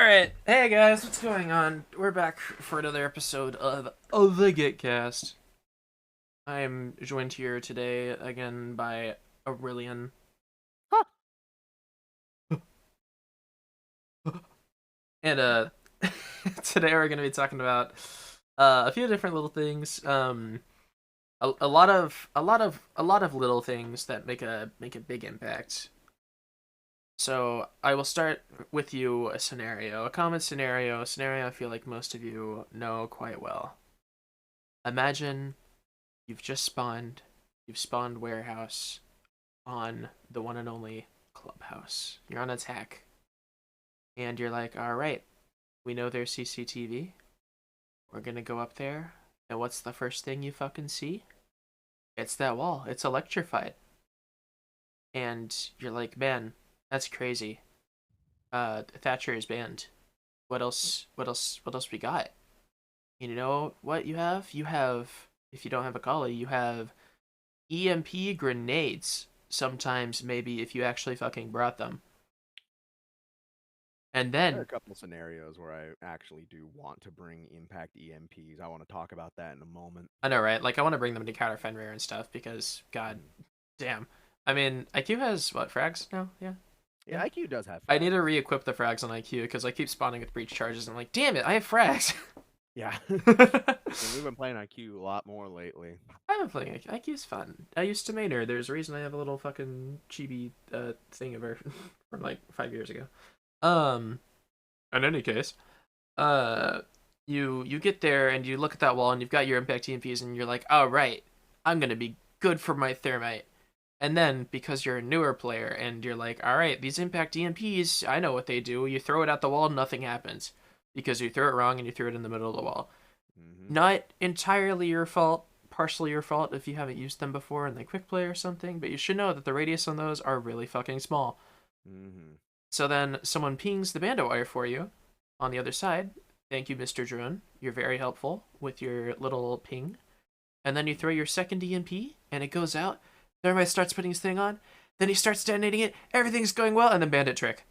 Alright, hey guys, what's going on? We're back for another episode of the Gitcast. I'm joined here today again by Aurelian. Huh. And today we're gonna be talking about a few different little things. A lot of little things that make a big impact. So I will start with you a scenario, a common scenario, a scenario I feel like most of you know quite well. Imagine you've spawned warehouse on the one and only clubhouse. You're on attack, and you're like, all right, we know there's CCTV. We're gonna go up there, and what's the first thing you fucking see? It's that wall. It's electrified, and you're like, man, that's crazy. Thatcher is banned. What else? What else? What else we got? You know what you have? You have, if you don't have a collie, you have EMP grenades. Sometimes, maybe if you actually fucking brought them. And There are a then, couple scenarios where I actually do want to bring impact EMPs. I want to talk about that in a moment. I know, right? Like, I want to bring them to counter Fenrir and stuff because, god Mm. damn. I mean, IQ has, what, frags now? Yeah. Yeah, Yeah. IQ does have I need to frags. re-equip the frags on IQ because I keep spawning with breach charges and I'm like, damn it, I have frags. Yeah. And we've been playing IQ a lot more lately. I've been playing IQ. IQ's fun. I used to main her. There's a reason I have a little fucking chibi thing of her from like 5 years ago. Um, in any case, uh you get there and you look at that wall and you've got your impact EMPs and you're like, oh right, I'm gonna be good for my thermite. And then because you're a newer player and you're like, all right, these impact EMPs, I know what they do. You throw it at the wall, nothing happens because you throw it wrong and you threw it in the middle of the wall. Hmm. Not entirely your fault, partially your fault if you haven't used them before in the quick play or something, but you should know that the radius on those are really fucking small. Hmm. So then someone pings the bandit wire for you on the other side. Thank you, Mr. Drone. You're very helpful with your little ping. And then you throw your second EMP and it goes out. Everybody starts putting his thing on. Then he starts detonating it. Everything's going well. And then bandit trick.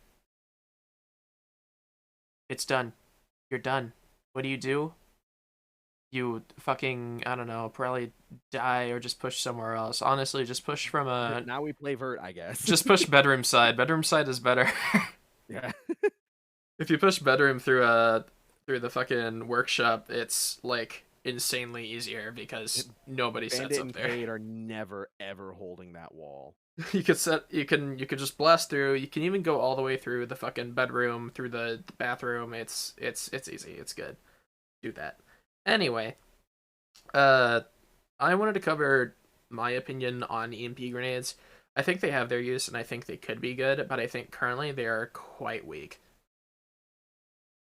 It's done. You're done. What do? You fucking, I don't know, probably die or just push somewhere else. Honestly, just push from a. Now we play Vert, I guess. Just push bedroom side. Bedroom side is better. Yeah. If you push bedroom through the fucking workshop, it's like insanely easier because nobody sets Bandit up and there. Cade are never ever holding that wall. You can just blast through. You can even go all the way through the fucking bedroom, through the bathroom. It's easy. It's good. Do that. Anyway, uh I wanted to cover my opinion on EMP grenades. I think they have their use and I think they could be good, but I think currently they are quite weak.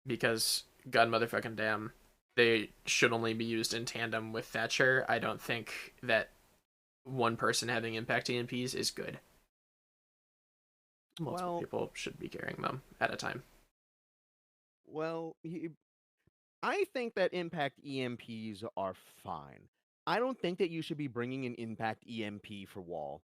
Because god motherfucking damn, they should only be used in tandem with Thatcher. I don't think that one person having impact EMPs is good. Multiple Well, people should be carrying them at a time. well, I think that impact EMPs are fine. I don't think that you should be bringing an impact EMP for wall.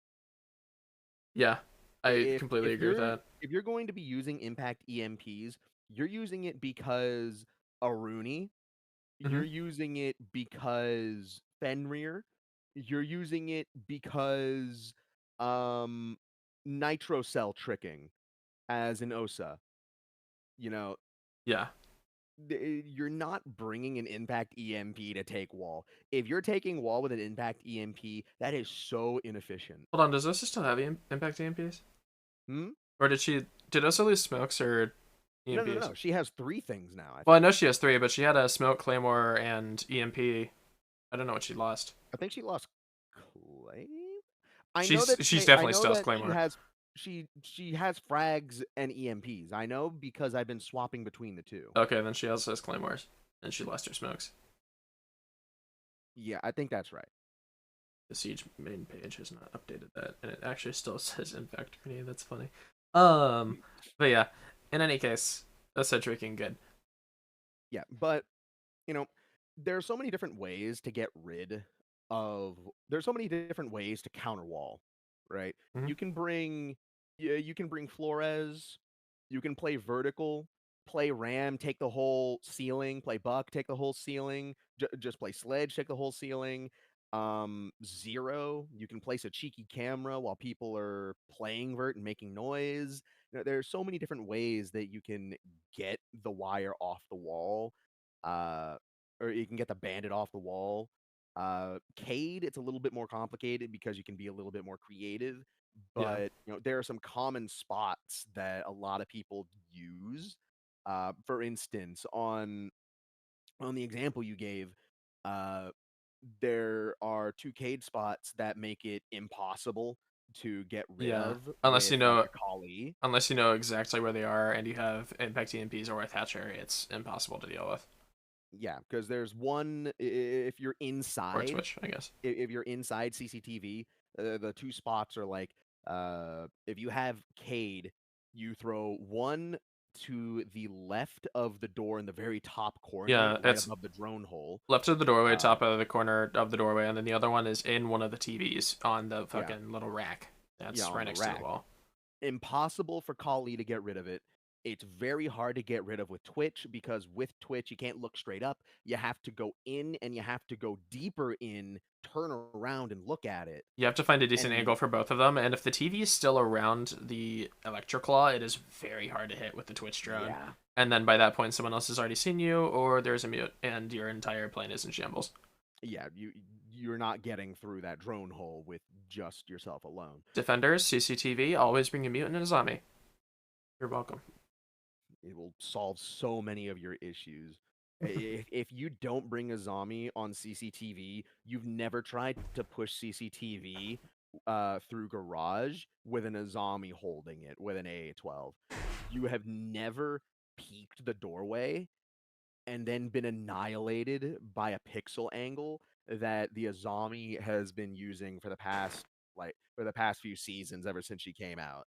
Yeah, I if completely if agree with you're that. if you're going to be using impact EMPs, you're using it because Aruni, Hmm. you're using it because Fenrir, you're using it because um nitro cell tricking as an Osa. You know, Yeah. you're not bringing an impact EMP to take wall. If you're taking wall with an impact EMP, that is so inefficient. Hold on, does Osa still have impact EMPs? Hmm? Or did Osa lose smokes or No, no, EMPs? no. She has three things now, I Well, I know think. she has three, but she had a smoke, claymore, and EMP. I don't know what she lost. I think she lost Clay. I know She's that she's I definitely know still has that she claymore. has she has frags and EMPs. I know because I've been swapping between the two. Okay, then she also has claymores, and she lost her smokes. Yeah, I think that's right. The Siege main page has not updated that, and it actually still says Infect Grenade. That's funny. But yeah, in any case, that's a tricking good. Yeah, but you know, there are so many different ways to get rid of. There's so many different ways to counter wall, right? Hmm. You can bring, yeah, you can bring Flores. You can play vertical. play ram, take the whole ceiling. Play buck, take the whole ceiling. Just play sledge, take the whole ceiling. Zero, you can place a cheeky camera while people are playing vert and making noise. There's so many different ways that you can get the wire off the wall, uh, or you can get the bandit off the wall. Cade, it's a little bit more complicated because you can be a little bit more creative, Yeah. but there are some common spots that a lot of people use. For instance, on the example you gave, uh, there are two Cade spots that make it impossible to get rid Yeah. of Unless you with like know a Kali. unless you know exactly where they are and you have impact EMPs or a Thatcher, it's impossible to deal with. Yeah, because there's one if you're Or inside, Twitch, I guess. if you're inside CCTV, the two spots are like if you have Cade, you throw one to the left of the door in the very top corner, Yeah, right it's above the drone hole. left of the doorway, Uh, top of the corner of the doorway, and then the other one is in one of the TVs on the yeah, fucking little rack yeah, that's right on the next to the rack. wall. Impossible for Kali to get rid of it. It's very hard to get rid of with Twitch because with Twitch you can't look straight up. You have to go in and you have to go deeper in, turn around and look at it. You have to find a decent And angle for both of them, and if the TV is still around the Electroclaw, it is very hard to hit with the Twitch drone. yeah, And then by that point, someone else has already seen you, or there's a mute, and your entire plane is in shambles. yeah, you're not getting through that drone hole with just yourself alone. Defenders, CCTV, always bring a mutant and a zombie. You're welcome. It will solve so many of your issues. If you don't bring a zombie on CCTV, you've never tried to push CCTV through garage with a zombie holding it with an AA-12. You have never peeked the doorway and then been annihilated by a pixel angle that the Azami has been using for the past few seasons ever since she came out.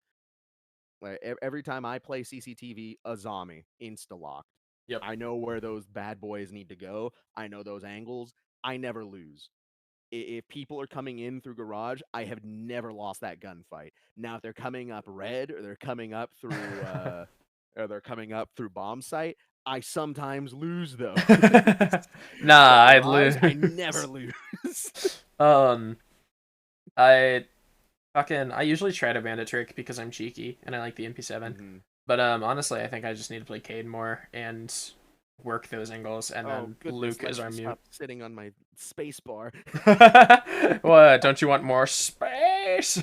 Like every time I play CCTV, Azami insta locked. Yep. I know where those bad boys need to go. I know those angles. I never lose. If people are coming in through garage, I have never lost that gunfight. Now, if they're coming up red or they're coming up through bomb site, I sometimes lose those. But Nah, I'd garage, I lose. never lose. um, I I usually try to bandit trick because I'm cheeky and I like the MP7. hmm But honestly, I think I just need to play Cade more and work those angles, and Oh then goodness, Luke is let our me mute. stop sitting on my space bar. What? Don't you want more space?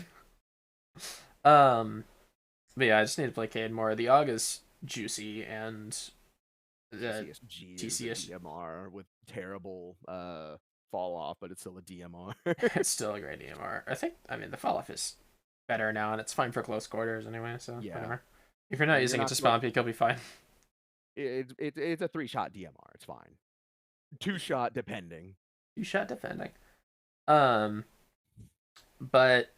Um, but yeah, I just need to play Cade more. The AUG is juicy, and the TCSG is a TCS DMR with terrible fall off, but it's still a DMR. it's still a great DMR. I mean, the fall off is better now, and it's fine for close quarters anyway. So Yeah, whatever. If you're not you're using it not to like spawn peek, you'll be fine. it's a 3-shot DMR. It's fine. 2-shot depending. You shot defending. Um, but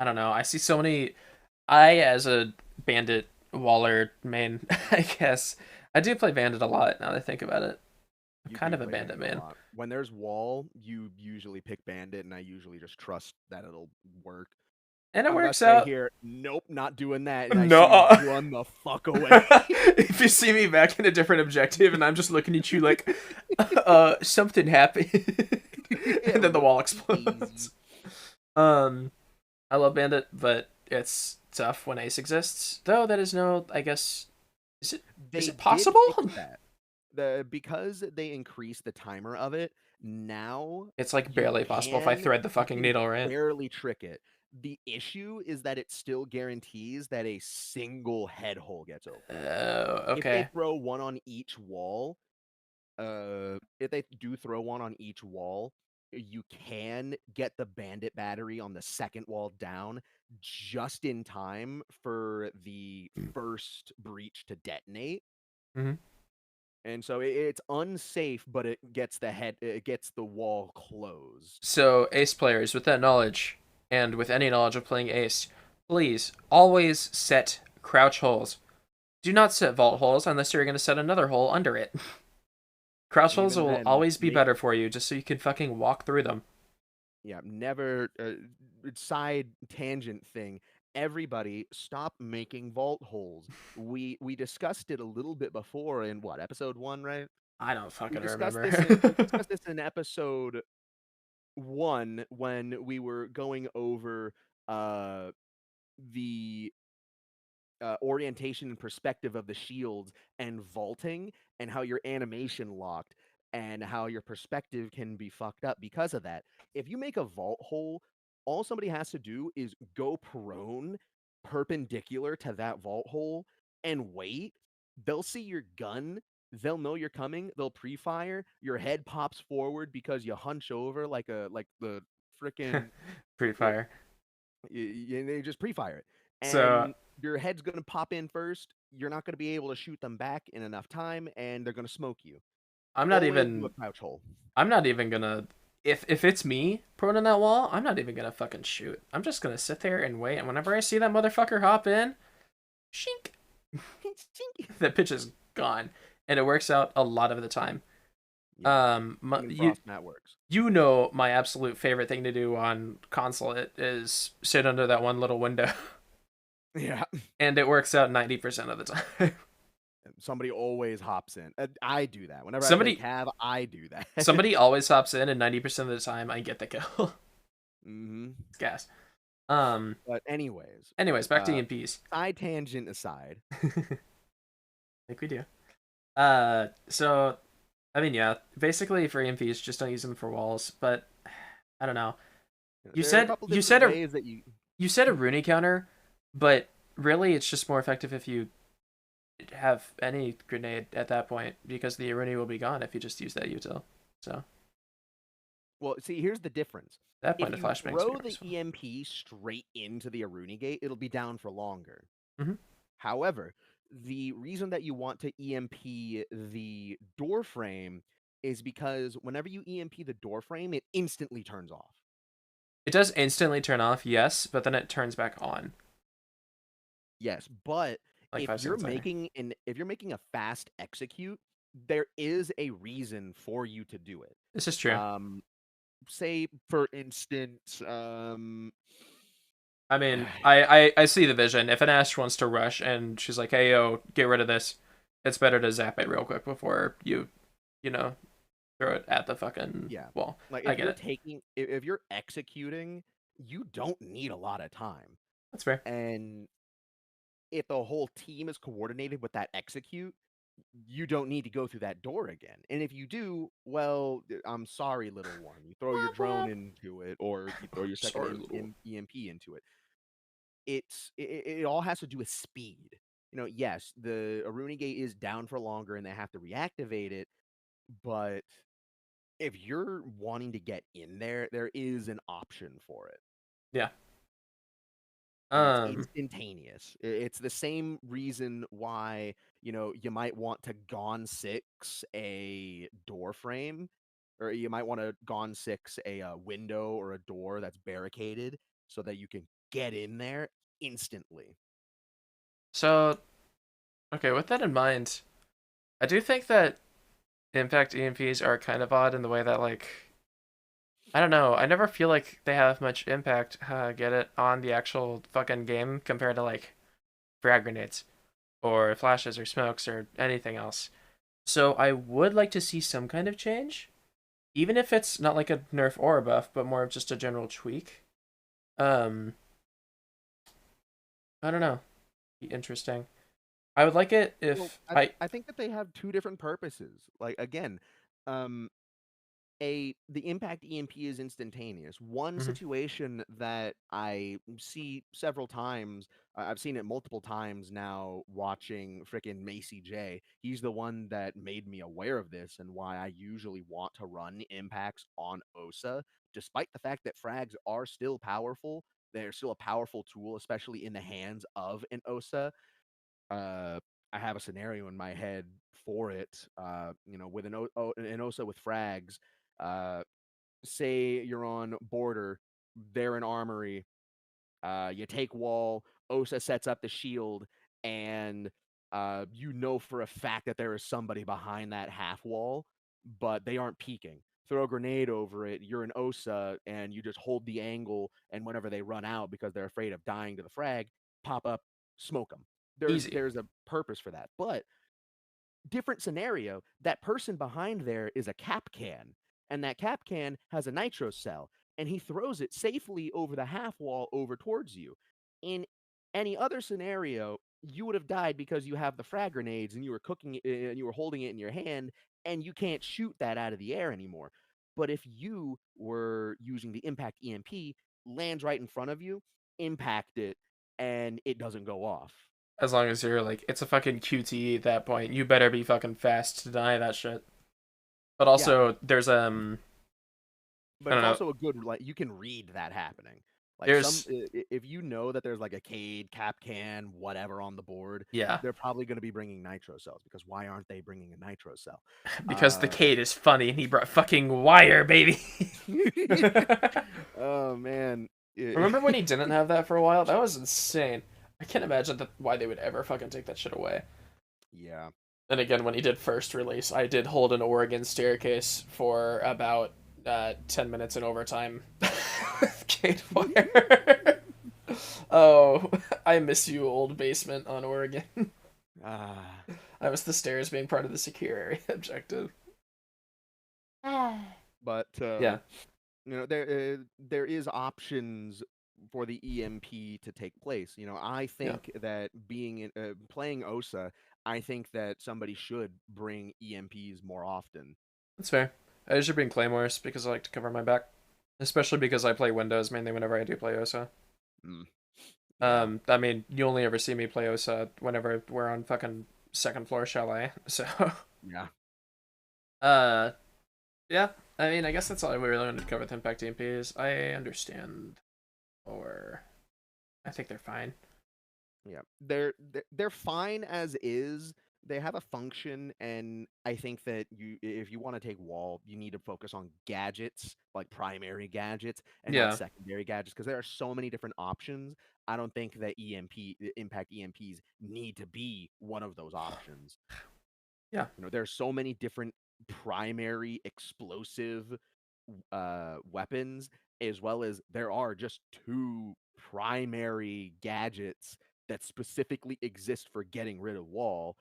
I don't know. I see so many. I, as a bandit waller main, I guess I do play bandit a lot. Now that I think about it, I'm You kind do of a play bandit bandit a man. lot. When there's wall, you usually pick bandit, and I usually just trust that it'll work. And it I'm about works to say out. here, nope, not doing that, and I see you No. run the fuck away. If you see me back in a different objective and I'm just looking at you like, something happened, and then the wall explodes. Easy. Um, I love Bandit, but it's tough when Ace exists. Though that is no, I guess, is it They is it did possible? fix that. Because they increased the timer of it, now It's like barely possible if I thread the you fucking can needle right. barely trick it. The issue is that it still guarantees that a single head hole gets open. If they Okay. throw one on each wall, if they do throw one on each wall, you can get the bandit battery on the second wall down just in time for the first breach to detonate. Mm-hmm. And so it's unsafe, but it gets the wall closed. So, Ace players, with that knowledge, and with any knowledge of playing Ace, please always set crouch holes. Do not set vault holes unless you're going to set another hole under it. Crouch holes Even will then, always be better for you, just so you can fucking walk through them. never side tangent thing. everybody stop making vault holes. We discussed it a little bit before in what, episode 1, right? I don't We fucking discussed remember. this in we discussed this in episode 1 when we were going over uh the orientation and perspective of the shields and vaulting and how your animation locked and how your perspective can be fucked up because of that. If you make a vault hole, all somebody has to do is go prone perpendicular to that vault hole and wait. They'll see your gun. They'll know you're coming. They'll pre-fire. Your head pops forward because you hunch over like the freaking Pretty fire. they just pre-fire it, So and your head's going to pop in first. You're not going to be able to shoot them back in enough time, and they're going to smoke you. I'm not Always do a even crouch hole. I'm not even gonna if it's me prone on that wall, I'm not even gonna fucking shoot. I'm just gonna sit there and wait, and whenever I see that motherfucker hop in, shink, that pitch is gone. And it works out a lot of the time. Yeah, My, even frost mat works. you know my absolute favorite thing to do on console it is sit under that one little window. Yeah, And it works out 90% of the time. somebody always hops in. I do that whenever I play somebody Cav. I do that. somebody always hops in, and 90% of the time I get the kill. hmm It's gas. Um. But anyways, Back to EMPs. side tangent aside, I think we do. So I mean, yeah, basically for EMPs, just don't use them for walls. But I don't know. You there are a said couple you different said a ways that you. you said a Rooney counter, but really it's just more effective if you have any grenade at that point because the Rooney will be gone if you just use that util. So Well, see, here's the difference. at that point, If the you flashbang's throw pretty the useful. EMP straight into the Aruni gate, it'll be down for longer. Mm-hmm. However, the reason that you want to EMP the door frame is because whenever you EMP the door frame, it instantly turns off. It does instantly turn off, yes, but then it turns back on Yes, but like 5 seconds later. if you're making a fast execute, there is a reason for you to do it. This is true. Say for instance, I mean, I see the vision. If an Ash wants to rush and she's like, "Hey, yo, get rid of this," it's better to zap it real quick before you know, throw it at the fucking yeah. wall. Like I if get you're it. taking if you're executing, you don't need a lot of time. That's fair. And if the whole team is coordinated with that execute, you don't need to go through that door again. And if you do, well, I'm sorry, little one. You throw your Womp drone womp. into it, or you throw your second Sorry, little. EMP into it. It all has to do with speed. Yes, the Aruni gate is down for longer, and they have to reactivate it. But if you're wanting to get in there, there is an option for it. Yeah. And it's Um. instantaneous. It's the same reason why, you might want to Gone 6 a door frame, or you might want to Gone 6 a window or a door that's barricaded so that you can get in there instantly. So okay, with that in mind, I do think that Impact EMPs are kind of odd in the way that I don't know. I never feel like they have much impact. Get it on the actual fucking game compared to frag grenades or flashes or smokes or anything else. So I would like to see some kind of change, even if it's not like a nerf or a buff, but more of just a general tweak. Um, I don't know. Be interesting. I would like it Well, if I think that they have two different purposes. Like again, um, the impact EMP is instantaneous. One Mhm. situation that I see several times, I've seen it multiple times now watching frickin' Macy J. He's the one that made me aware of this and why I usually want to run impacts on OSA, despite the fact that frags are still powerful. They're still a powerful tool, especially in the hands of an OSA. uh, I have a scenario in my head for it. With an OSA with frags. Uh, Say you're on border, they're in armory. You take wall. OSA sets up the shield, and you know for a fact that there is somebody behind that half wall, but they aren't peeking. throw a grenade over it. You're an Osa, and you just hold the angle, and whenever they run out because they're afraid of dying to the frag, pop up, smoke them. Easy. There's a purpose for that. But different scenario, that person behind there is a cap can, and that cap can has a nitro cell, and he throws it safely over the half wall over towards you. In any other scenario, you would have died because you have the frag grenades and you were cooking it and you were holding it in your hand, and you can't shoot that out of the air anymore. But if you were using the impact EMP, lands right in front of you, impact it, and it doesn't go off. As long as you're like, it's a fucking QTE at that point. You better be fucking fast to deny that shit. But Yeah, also, there's but I don't it's know. also a good, like, you can read that happening. Like, There's if you know that there's like a Cade, cap can, whatever on the board, yeah, they're probably going to be bringing nitro cells, because why aren't they bringing a nitro cell? because the Uh, Kate is funny and he brought fucking wire, baby. oh man. Remember when he didn't have that for a while? That was insane. I can't imagine why they would ever fucking take that shit away. Yeah. And again, when he did first release, I did hold an Oregon staircase for about 10 minutes in overtime with Kate Wire. Oh, I miss you, old basement on Oregon. Ah. I was the stairs being part of the secure area objective. But Yeah, there is options for the EMP to take place. I yeah, think that playing OSA, I think that somebody should bring EMPs more often. that's fair. I usually bring claymores because I like to cover my back, especially because I play Windows mainly whenever I do play OSA. Mm, yeah. I mean, you only ever see me play OSA whenever we're on fucking second floor chalet. So, Yeah. uh, yeah. I mean, I guess that's all I really wanted to cover with Impact EMPs. I understand, or I think they're fine. Yeah. They're fine as is. They have a function, and I think that if you want to take wall, you need to focus on gadgets, like primary gadgets, and not Yeah, secondary gadgets, because there are so many different options. I don't think that impact EMPs need to be one of those options. yeah. There's so many different primary explosive weapons, as well as there are just two primary gadgets that specifically exist for getting rid of wall,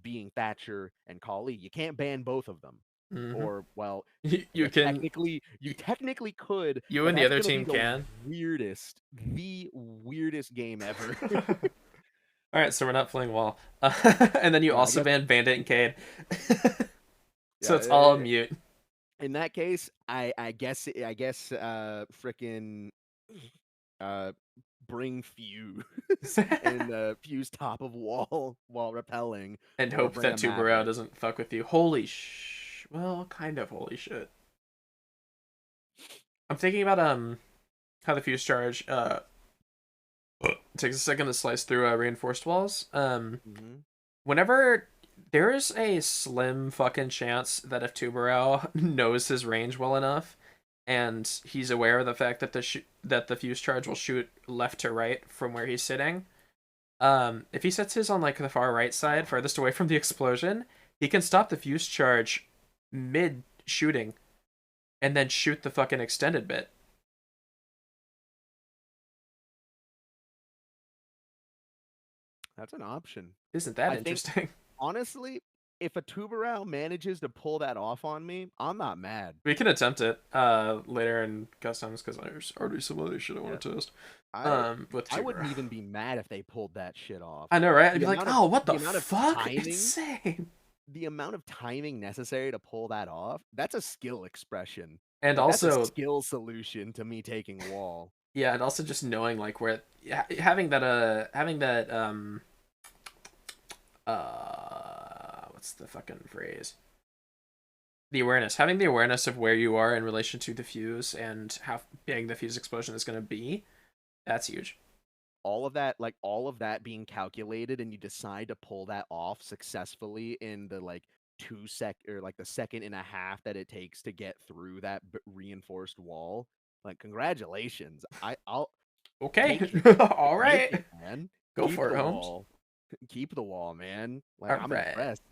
being Thatcher and Kali. You can't ban both of them. Mm-hmm. Or, well, You can, you technically could, you but and the that's other gonna be team can. the weirdest game ever. All right, so we're not playing wall, and then you Yeah, I also guess. ban Bandit and Cade, so Yeah, it's all mute. in that case, I guess frickin' uh bring fuse and fuse top of wall while repelling, And or hope bring that a Tubarão maverick. doesn't fuck with you. Holy well, kind of holy shit. I'm thinking about how the fuse charge takes a second to slice through reinforced walls. Hmm. Whenever there is a slim fucking chance that if Tubarão knows his range well enough and he's aware of the fact that the fuse charge will shoot left to right from where he's sitting, if he sets his on like the far right side, farthest away from the explosion, he can stop the fuse charge mid shooting and then shoot the fucking extended bit. That's an option. Isn't that I think, interesting? honestly, if a Tubarão manages to pull that off on me, I'm not mad. We can attempt it later in customs because there's already some other shit I Yeah. want to test. I With I wouldn't Tuber. even be mad if they pulled that shit off. I know, right? I'd The be like, amount of oh, what the the amount of fuck? timing, Insane. the amount of timing necessary to pull that off, that's a skill expression. And Like, that's a also, skill solution to me taking wall. yeah, and also just knowing like where having that what's the fucking phrase? The awareness, having the awareness of where you are in relation to the fuse and how big the fuse explosion is going to be, that's huge. All of that being calculated, and you decide to pull that off successfully in the like 2 sec, or like the second and a half that it takes to get through that reinforced wall. Like, congratulations. I'll Okay. take it. All Take right. it, man. Go Keep for it, the Holmes. wall. Keep the wall, man. Like, All I'm right. impressed.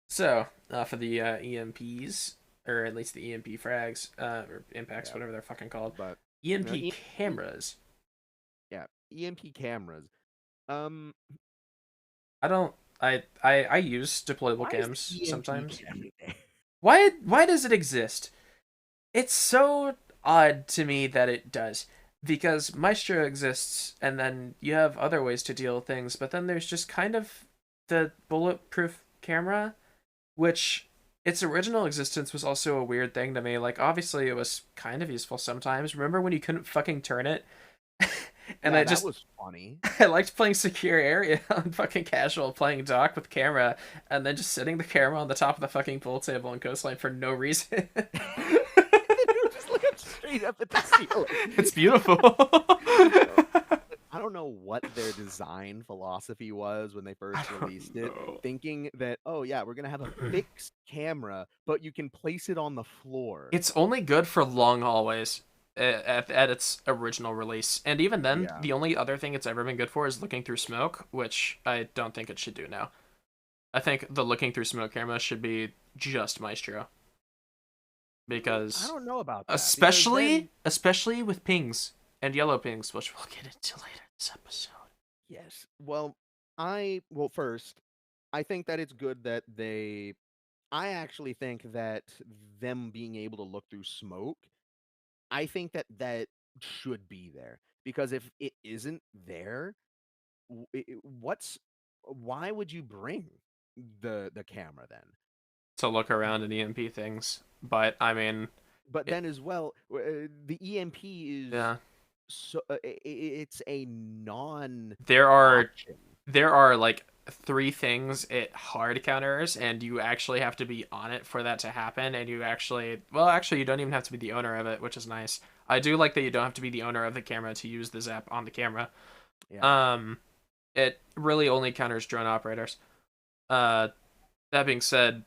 So, for the EMPs, or at least the EMP frags, or impacts, Yeah, whatever they're fucking called. but EMP EMP, cameras. yeah, EMP cameras. Um, I don't. I use deployable why is cams the EMP sometimes. camera there? Why does it exist? It's so odd to me that it does. Because Maestro exists, and then you have other ways to deal with things, but then there's just kind of the bulletproof camera, which its original existence was also a weird thing to me. Like, obviously, it was kind of useful sometimes. Remember when you couldn't fucking turn it? And Yeah, I that just, was funny. I liked playing secure area on fucking casual, playing dock with camera, and then just setting the camera on the top of the fucking pool table and coastline for no reason. You just look up straight up at the It's ceiling. beautiful. Uh, I don't know what their design philosophy was when they I first released don't it, know. thinking that, oh yeah, we're gonna have a fixed camera, but you can place it on the floor. It's only good for long hallways at its original release. And even then, Yeah. the only other thing it's ever been good for is looking through smoke, which I don't think it should do now. I think the looking through smoke camera should be just Maestro. I Because don't know about that because especially then, especially with pings and yellow pings, which we'll get into later in this episode. yes. Well, first, I think that it's good that I actually think that them being able to look through smoke, I think that that should be there because if it isn't there, what's why would you bring the camera then? To look around in EMP things. But I mean, But it, then as well, the EMP is yeah, it's a non there are option. there are like three things it hard counters, and you actually have to be on it for that to happen. And you actually, well, actually, you don't even have to be the owner of it, which is nice. I do like that you don't have to be the owner of the camera to use the zap on the camera. Yeah. Um, it really only counters drone operators. Uh, that being said,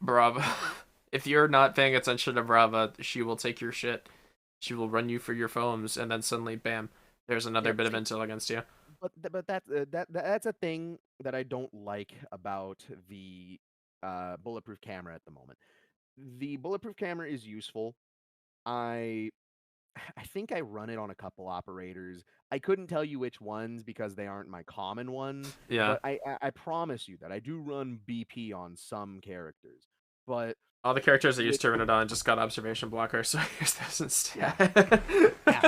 Brava, if you're not paying attention to Brava, she will take your shit. She will run you for your foams, and then suddenly, bam, there's another Yeah. bit of See, intel against you. but that's a thing that I don't like about the bulletproof camera at the moment. The bulletproof camera is useful. I I think I run it on a couple operators. I couldn't tell you which ones because they aren't my common ones, Yeah. but I promise you that I do run BP on some characters. But All the characters that with used to run it on just got observation blocker, so here's this yeah, instead. yeah,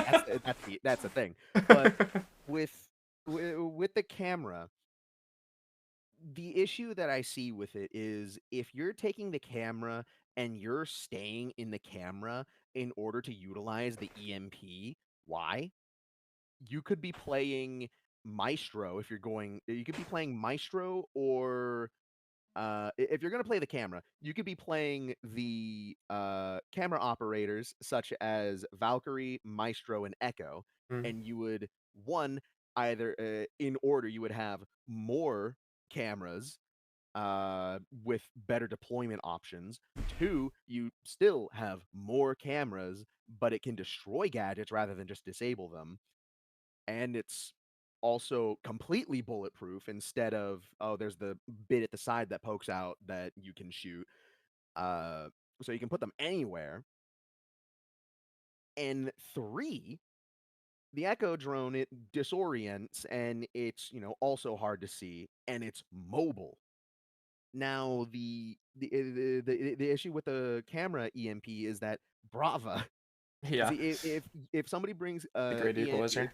that's the thing. But with with the camera, the issue that I see with it is if you're taking the camera and you're staying in the camera in order to utilize the EMP, why? You could be playing Maestro if you're going you could be playing Maestro or if you're going to play the camera, you could be playing the camera operators such as Valkyrie, Maestro, and Echo, Mm, and you would one either in order you would have more cameras with better deployment options. Two, you still have more cameras, but it can destroy gadgets rather than just disable them, and it's also completely bulletproof instead of, oh, there's the bit at the side that pokes out that you can shoot. Uh, so you can put them anywhere. And three, the Echo drone, it disorients and it's, also hard to see and it's mobile. Now the issue with the camera EMP is that Brava. yeah, See, if somebody brings the great equalizer.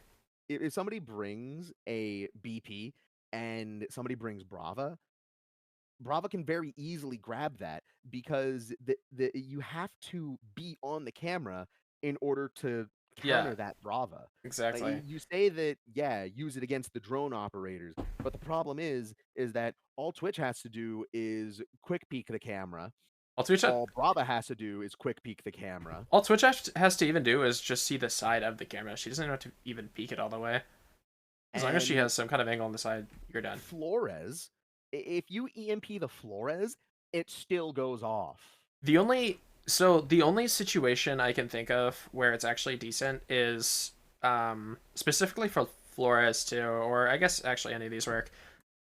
if somebody brings a BP and somebody brings Brava can very easily grab that because the you have to be on the camera in order to Yeah, counter that Brava. Like exactly. you say that, yeah, use it against the drone operators, but the problem is that all Twitch has to do is quick peek the camera. All Twitch, All Brava has to do is quick peek the camera. all Twitch has to even do is just see the side of the camera. She doesn't have to even peek it all the way. As long as she And has some kind of angle on the side, you're done. Flores, if you EMP the Flores, it still goes off. The only the only situation I can think of where it's actually decent is specifically for Flores too, or I guess actually any of these work.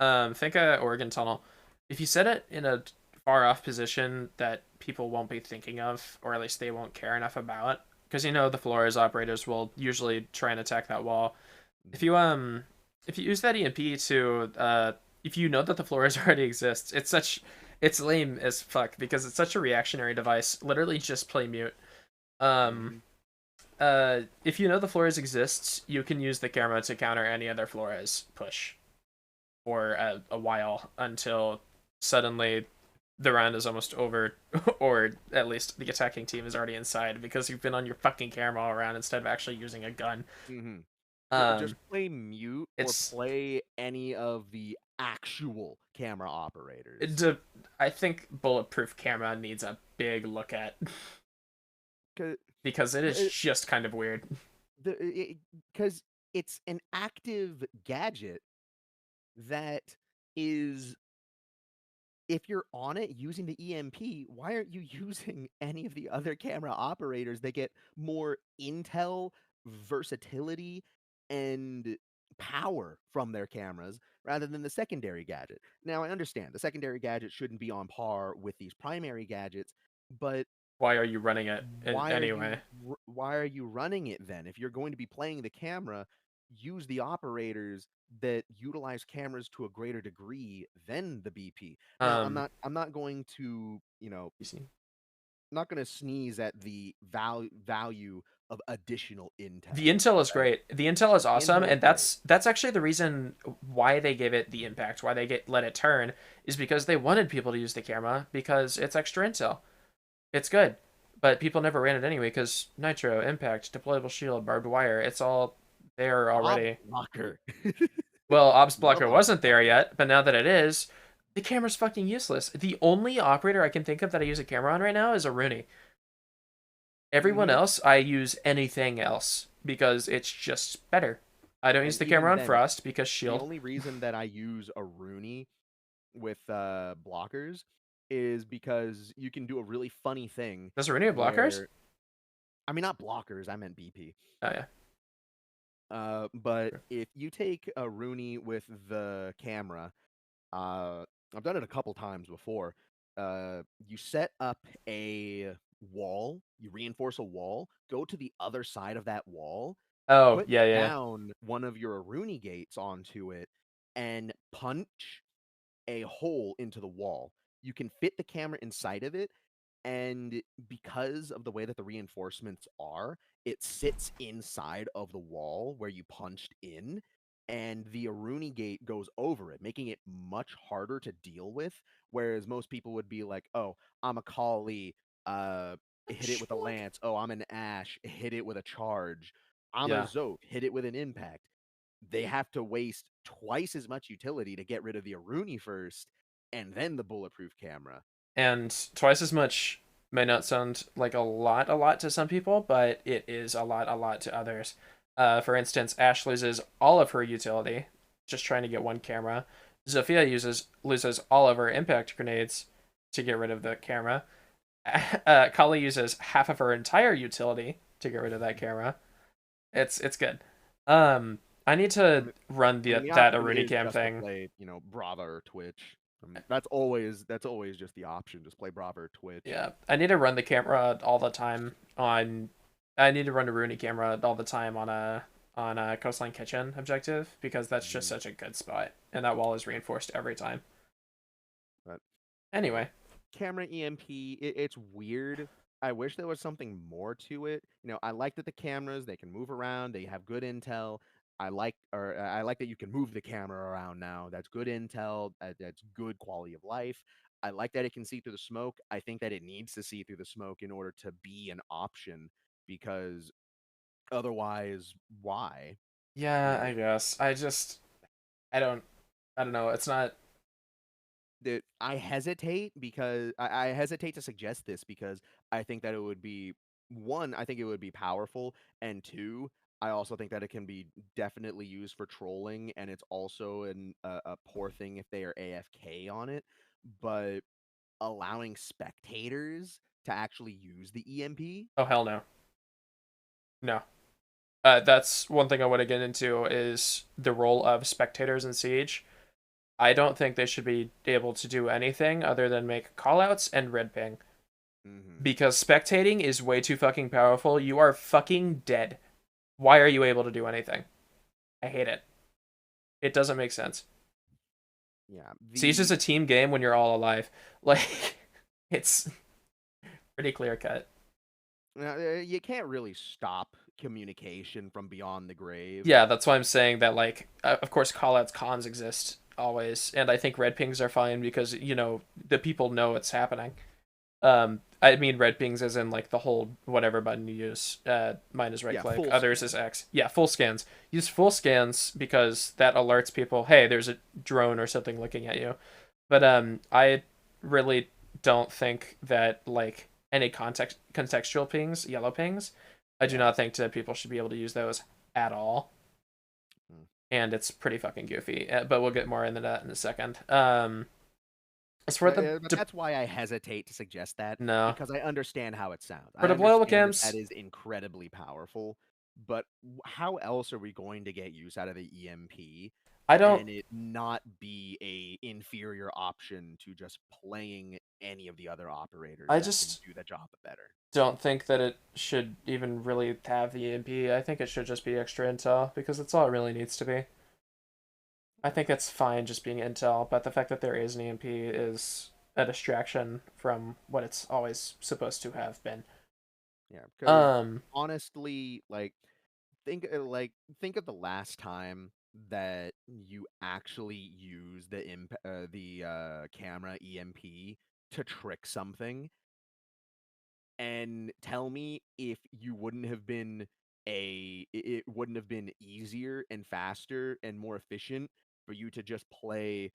Think of Oregon Tunnel. If you set it in a far off position that people won't be thinking of, or at least they won't care enough about. Because you know the Flores operators will usually try and attack that wall. If Mhm. you if you use that EMP to if you know that the Flores already exists, it's lame as fuck because it's such a reactionary device. Literally just play mute. Um Mhm. if you know the Flores exists, you can use the camera to counter any other Flores push for a while until suddenly the round is almost over, or at least the attacking team is already inside because you've been on your fucking camera all around instead of actually using a gun. Mhm. Just Um, play mute or it's play any of the actual camera operators. it, I think bulletproof camera needs a big look at Cause because it is the just kind of weird. the because it's an active gadget that is, if you're on it using the EMP, why aren't you using any of the other camera operators that get more intel, versatility, and power from their cameras rather than the secondary gadget? Now, I understand the secondary gadget shouldn't be on par with these primary gadgets, but Why are you running it anyway? why are you running it then? If you're going to be playing the camera, use the operators that utilize cameras to a greater degree than the BP. Now, I'm Um, not going to, you see. not going to sneeze at the value of additional The intel, intel is right? great. The intel is The awesome, intel is and great. that's actually the reason why they gave it the impact, why they get let it turn, is because they wanted people to use the camera because it's extra intel. It's good, but people never ran it anyway because nitro, impact, deployable shield, barbed wire. It's all there Ob already. blocker. Well, Obs Love blocker ob wasn't there blocker. yet, but now that it is, the camera's fucking useless. The only operator I can think of that I use a camera on right now is a Rooney. Everyone Hmm. else, I use anything else because it's just better. I don't use And the camera even on then, Frost because the shield. only reason that I use a Rooney with blockers is because you can do a really funny thing Does Rooney have blockers? where, I mean, not blockers, I meant BP. Oh yeah. But if you take a Rooney with the camera, uh, I've done it a couple times before. You set up a wall, you reinforce a wall, go to the other side of that wall, Oh put yeah, yeah. down one of your Rooney gates onto it, and punch a hole into the wall. You can fit the camera inside of it, and because of the way that the reinforcements are, it sits inside of the wall where you punched in, and the Aruni gate goes over it, making it much harder to deal with. Whereas most people would be like, "Oh, I'm a Kali, hit it with a Schmuck. lance. Oh, I'm an Ash, hit it with a charge. I'm a Yeah. Zoke, hit it with an impact." They have to waste twice as much utility to get rid of the Aruni first, and then the bulletproof camera. And twice as much may not sound like a lot to some people, but it is a lot to others. For instance, Ash loses all of her utility just trying to get one camera. Zofia loses all of her impact grenades to get rid of the camera. Kali uses half of her entire utility to get rid of that camera. It's good. I need to run I the mean, the that option Aruni is Cam just to thing. play, Brava or Twitch. That's always just the option. Just play Brava or Twitch. Yeah, I need to run the camera all the time on. I need to run a Rooney camera all the time on a coastline kitchen objective because that's just Mhm. such a good spot, and that wall is reinforced every time. But you know, Anyway, camera EMP, it's weird. I wish there was something more to it. I like that the cameras they can move around. They have good intel. I like that you can move the camera around now. That's good intel. That's good quality of life. I like that it can see through the smoke. I think that it needs to see through the smoke in order to be an option because otherwise, why? You yeah, know, I guess I don't I don't know. It's not. that I hesitate because I hesitate to suggest this because I think that it would be, one, I think it would be powerful, and two, I also think that it can be definitely used for trolling, and it's also a poor thing if they are AFK on it. But allowing spectators to actually use the EMP, Oh hell no, no. That's one thing I want to get into is the role of spectators in Siege. I don't think they should be able to do anything other than make callouts and red ping. Hmm. Because spectating is way too fucking powerful. You are fucking dead. Why are you able to do anything? I hate it. It doesn't make sense. Yeah, See, it's just a team game when you're all alive. Like, it's pretty clear cut. you can't really stop communication from beyond the grave. Yeah, that's why I'm saying that, like, of course, callouts cons exist always. And I think red pings are fine because, the people know it's happening. I mean red pings as in like the whole whatever button you use. Mine is right Yeah, click. full Others is scan. X. Yeah, full scans. Use full scans because that alerts people. Hey, there's a drone or something looking at you. But I really don't think that like any contextual pings, yellow pings. I do Yeah. not think that people should be able to use those at all. Mm. And it's pretty fucking goofy. But we'll get more into that in a second. As for the But that's why I hesitate to suggest that, no because I understand how it sounds. for I deployable understand that that cams. is incredibly powerful, but how else are we going to get use out of the EMP I don't and it not be a inferior option to just playing any of the other operators I that can just do the job better? don't think that it should even really have the EMP. I think it should just be extra intel because that's all it really needs to be. I think it's fine just being intel, but the fact that there is an EMP is a distraction from what it's always supposed to have been. Yeah, because Um, honestly, think of the last time that you actually used the camera EMP to trick something, and tell me if you wouldn't have been it wouldn't have been easier and faster and more efficient for you to just play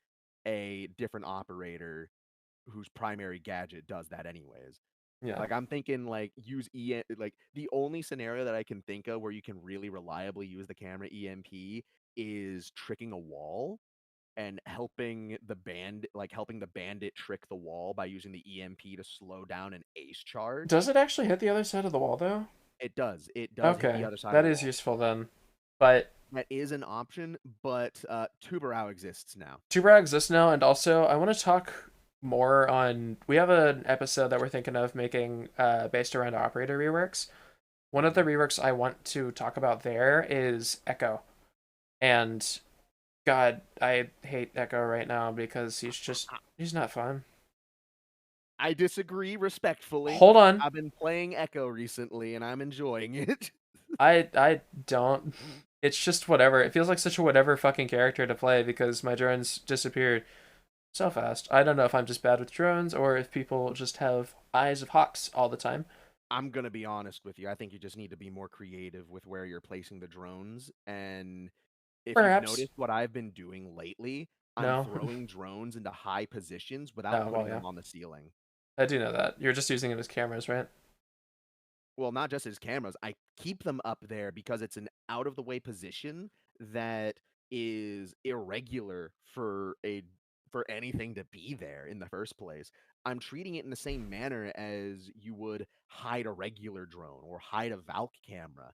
a different operator whose primary gadget does that anyways. yeah. Like I'm thinking like use like the only scenario that I can think of where you can really reliably use the camera EMP is tricking a wall and helping the bandit trick the wall by using the EMP to slow down an ace charge. Does it actually hit the other side of the wall though? It does. It does hit the Okay, other side of that the is wall. useful then. But That is an option, but Tubarão exists now. Tuber exists now, and also I want to talk more on. We have an episode that we're thinking of making based around operator reworks. One of Mhm. the reworks I want to talk about there is Echo. And God, I hate Echo right now because he's not fun. I disagree respectfully. Hold on. I've been playing Echo recently and I'm enjoying it. I don't. It's just whatever. It feels like such a whatever fucking character to play because my drones disappeared so fast. I don't know if I'm just bad with drones or if people just have eyes of hawks all the time. I'm gonna be honest with you. I think you just need to be more creative with where you're placing the drones. And if you've Perhaps. noticed what I've been doing lately, I'm No. throwing drones into high positions without Oh, well, putting yeah. them on the ceiling. I do know that. You're just using it as cameras, right? Well, not just as cameras. I keep them up there because it's an out of the way position that is irregular for anything to be there in the first place. I'm treating it in the same manner as you would hide a regular drone or hide a Valk camera.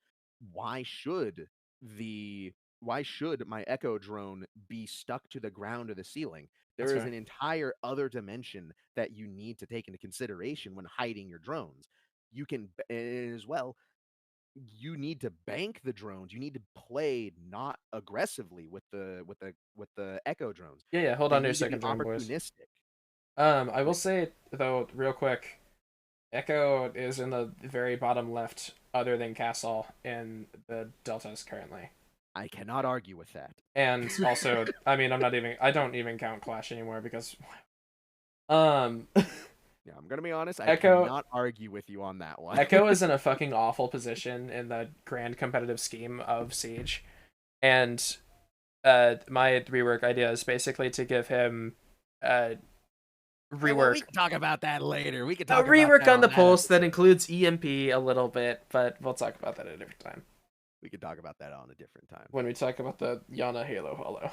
Why should the why should my Echo drone be stuck to the ground or the ceiling? That's There is fair. an entire other dimension that you need to take into consideration when hiding your drones. You can as well, you need to bank the drones. You need to play not aggressively with the Echo drones. Yeah, yeah. Hold They on to your need to be second drone, boys. opportunistic. I will Like, say though, real quick, Echo is in the very bottom left, other than Castle in the deltas currently. I cannot argue with that. And also, I mean, I don't even count Clash anymore because, um, Yeah, I'm gonna be honest. I Echo, cannot argue with you on that one. Echo is in a fucking awful position in the grand competitive scheme of Siege, and my rework idea is basically to give him uh Well, rework we can talk about that later. We can a talk about rework that on on the that pulse that episode. includes EMP a little bit, but we'll talk about that at a different time We can talk about that on a different time. when we talk about the Yana Halo Hollow.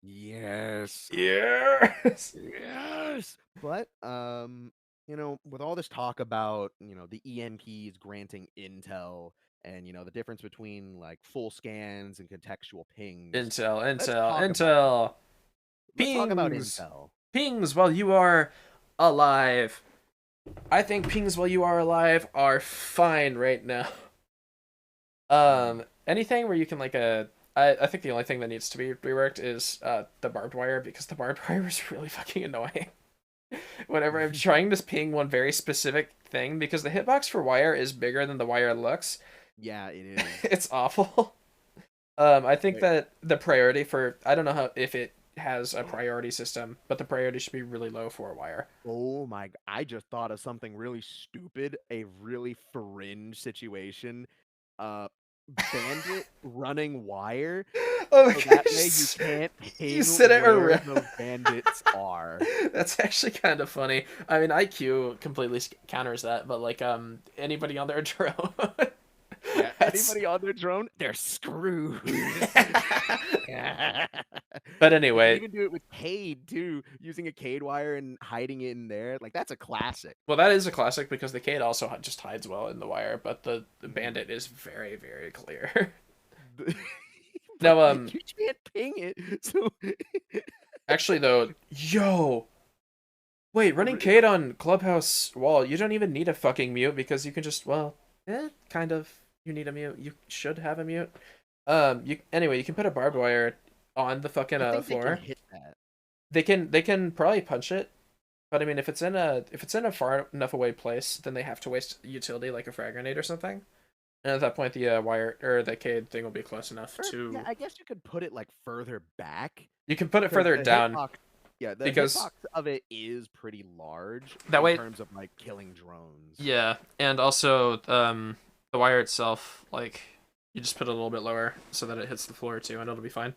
Yes. Yes. Yes. But with all this talk about, the EMPs granting intel and the difference between like full scans and contextual pings, Intel, let's intel, talk about intel. Let's talk about Pings. Intel. Pings while you are alive. I think pings while you are alive are fine right now. Anything where you can like I think the only thing that needs to be reworked is the barbed wire because the barbed wire is really fucking annoying. Whenever I'm trying to ping one very specific thing, because the hitbox for wire is bigger than the wire looks, Yeah, it is. it's awful. I think Wait. that the priority for I don't know how if it has a priority system, but the priority should be really low for wire. Oh my! I just thought of something really stupid, a really fringe situation. Uh, Bandit running wire, Oh my so that way you gosh, can't you ping said it where around. those bandits are. That's actually kind of funny. I mean, IQ completely counters that, but like anybody on their drone. Yeah, That's anybody on their drone, they're screwed. but You can anyway, even do it with Cade too, using a Cade wire and hiding it in there. Like that's a classic. well, that is a classic because the Kate also just hides well in the wire, but the Mhm. bandit is very, very clear. The- but Now, you can't ping it. So actually though, yo, wait, running Ri- Kate on Clubhouse wall, you don't even need a fucking mute because you can just, well, kind of. You need a mute. You should have a mute. You anyway, you can put a barbed wire on the fucking I think they can floor. hit that. They can probably punch it, but I mean, if it's in a far enough away place, then they have to waste utility like a frag grenade or something. And at that point, the wire or the Cade thing will be close enough Or yeah, to. I guess you could put it like further back You can put it because further the down hitbox. Yeah, the because hitbox of it is pretty large that in way, terms of like killing drones. yeah, and also the wire itself, like you just put it a little bit lower so that it hits the floor too, and it'll be fine.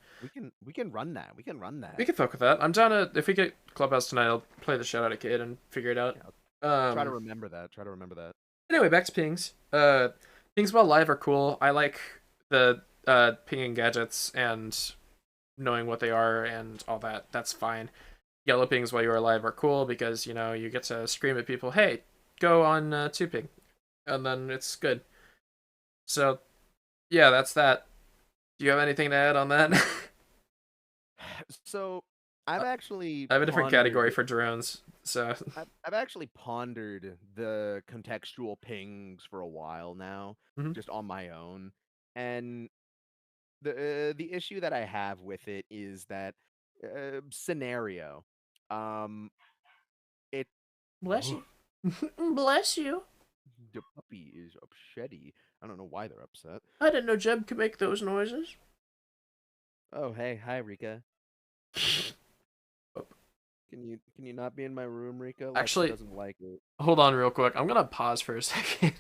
We can run that. We can run We that. can fuck with that. I'm down to if we get Clubhouse tonight, I'll play the shit out of Cade and figure it out. Yeah, try to Um. remember that. Try to remember that. Anyway, back to pings. Pings while live are cool. I like the pinging gadgets and knowing what they are and all that. That's fine. Yellow pings while you're alive are cool because you get to scream at people, "Hey, go on two ping," and then it's good. So yeah, that's that. Do you have anything to add on that? So I've actually I have a different category pondered. for drones. So I've actually pondered the contextual pings for a while now, mhm. just on my own, and the issue that I have with it is that scenario. It Bless you. Bless you. the puppy is upsetty. I don't know why they're upset. I didn't know Jeb could make those noises. Oh hey, hi Rika. Can you not be in my room, Rika? Lexa Actually, doesn't like it. hold on real quick. I'm gonna pause for a second.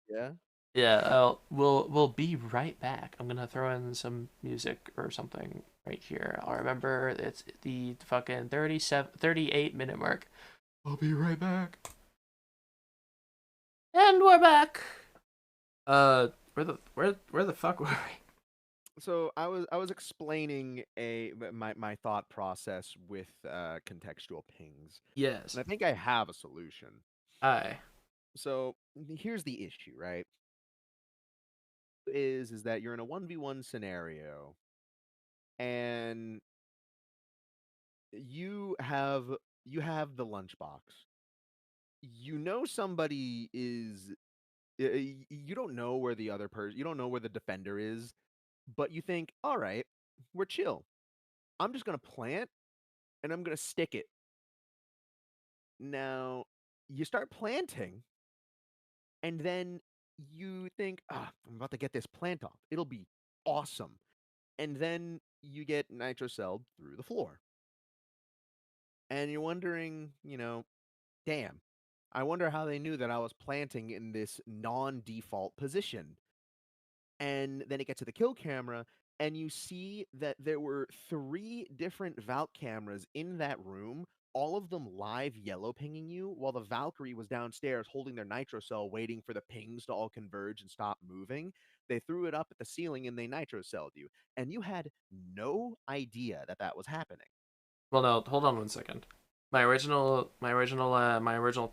Yeah. Yeah, we'll be right back. I'm gonna throw in some music or something right here. I'll remember it's the fucking 38-minute mark. I'll be right back. And we're back. Where the fuck were we? So I was explaining my thought process with contextual pings, Yes. and I think I have a solution. Aye. So here's the issue, right? Is that you're in a 1v1 scenario and you have the lunchbox. You know somebody is you don't know where the other person, you don't know where the defender is, but you think, "All right, we're chill. I'm just going to plant and I'm going to stick it." Now, you start planting and then you think, "Ah, I'm about to get this plant off. It'll be awesome." And then you get nitrocelled through the floor. And you're wondering, damn, I wonder how they knew that I was planting in this non-default position. And then it gets to the kill camera, and you see that there were three different Valk cameras in that room, all of them live yellow pinging you, while the Valkyrie was downstairs holding their nitro cell, waiting for the pings to all converge and stop moving. They threw it up at the ceiling and they nitro celled you, and you had no idea that that was happening. Well, no, hold on one second. My original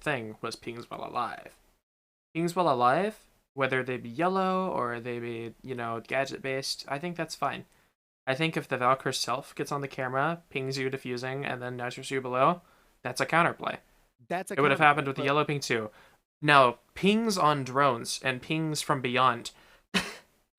thing was pings while alive. Pings while alive, whether they be yellow or they be gadget based, I think that's fine. I think if the Valk herself gets on the camera, pings you defusing, and then nitros you below, that's a counterplay. That's a It would have happened counterplay, with the but yellow ping too. Now, pings on drones and pings from beyond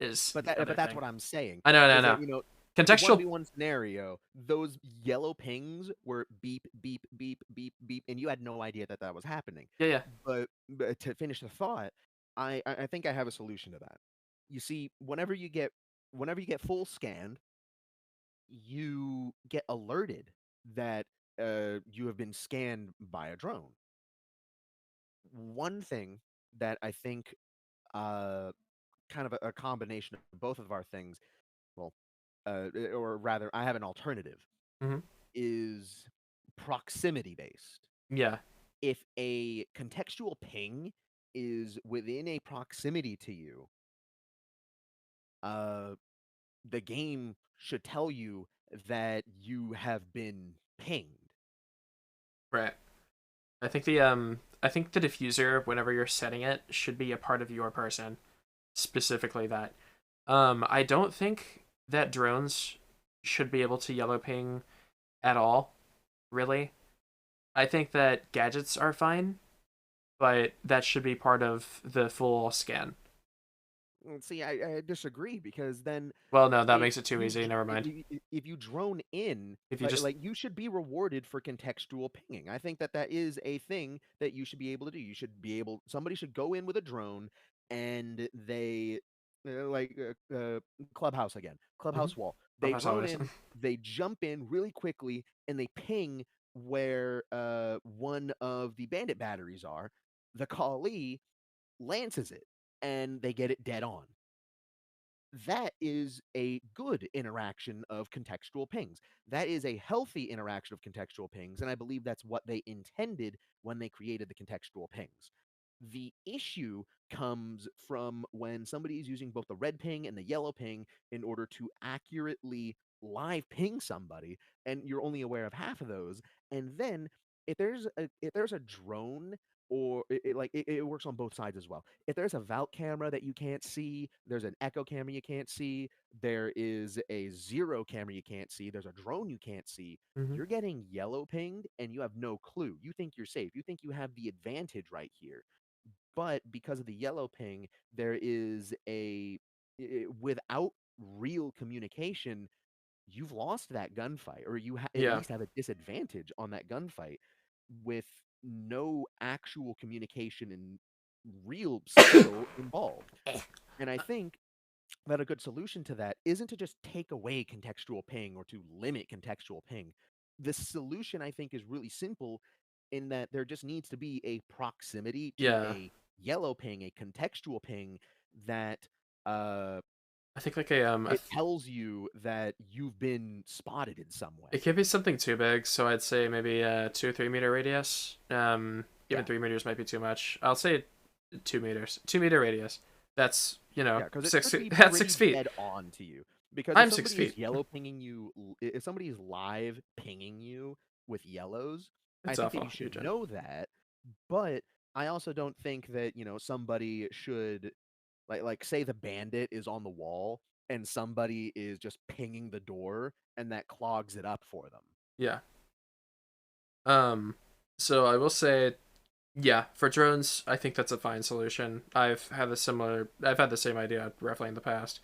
is the but other that's thing. what I'm saying. I know, no, Because no. the one Contextual. v one scenario, those yellow pings were beep beep beep beep beep, and you had no idea that that was happening. Yeah, yeah. But to finish the thought, I think I have a solution to that. You see, whenever you get full scanned, you get alerted that you have been scanned by a drone. One thing that I think uh, kind of a combination of both of our things, well, or rather, I have an alternative, Hmm. is proximity based. Yeah, If a contextual ping is within a proximity to you, uh, the game should tell you that you have been pinged. right. I think the diffuser, whenever you're setting it, should be a part of your person. Specifically that. I don't think that drones should be able to yellow ping at all, really. I think that gadgets are fine, but that should be part of the full scan. See, I disagree because then Well, no, that if makes it too you easy. Never mind. if you drone in, If you just. like you should be rewarded for contextual pinging. I think that that is a thing that you should be able to do. You should be able somebody should go in with a drone and they like clubhouse again, Mhm. clubhouse wall. They Clubhouse drone always. in, they jump in really quickly and they ping where one of the bandit batteries are. The callee lances it and they get it dead on. That is a good interaction of contextual pings. That is a healthy interaction of contextual pings, and I believe that's what they intended when they created the contextual pings. The issue comes from when somebody is using both the red ping and the yellow ping in order to accurately live ping somebody, and you're only aware of half of those. And then if there's a drone or it works on both sides as well. If there's a Valk camera that you can't see, there's an echo camera you can't see, there is a zero camera you can't see, there's a drone you can't see, Hmm. you're getting yellow pinged and you have no clue. You think you're safe. You think you have the advantage right here. But because of the yellow ping, there is without real communication, you've lost that gunfight, or at Yeah, least have a disadvantage on that gunfight with no actual communication and real skill involved. And I think that a good solution to that isn't to just take away contextual ping or to limit contextual ping. The solution, I think, is really simple in that there just needs to be a proximity to yeah. a yellow ping, a contextual ping that uh, I think like a it tells you that you've been spotted in some it way. can't be something too big, so I'd say maybe a 2 or 3 meter radius. Even Yeah, 3 meters might be too much. I'll say 2 meters, 2 meter radius. That's yeah, because it six should feet. be That's pretty 6 feet. dead on to you. Because if I'm six somebody is feet. yellow pinging you, if somebody is live pinging you with yellows, I It's think that you awful, should Eugene. know that. But I also don't think that somebody should like say the bandit is on the wall and somebody is just pinging the door and that clogs it up for them. Yeah. Um. So I will say, yeah, for drones, I think that's a fine solution. I've had the same idea roughly in the past.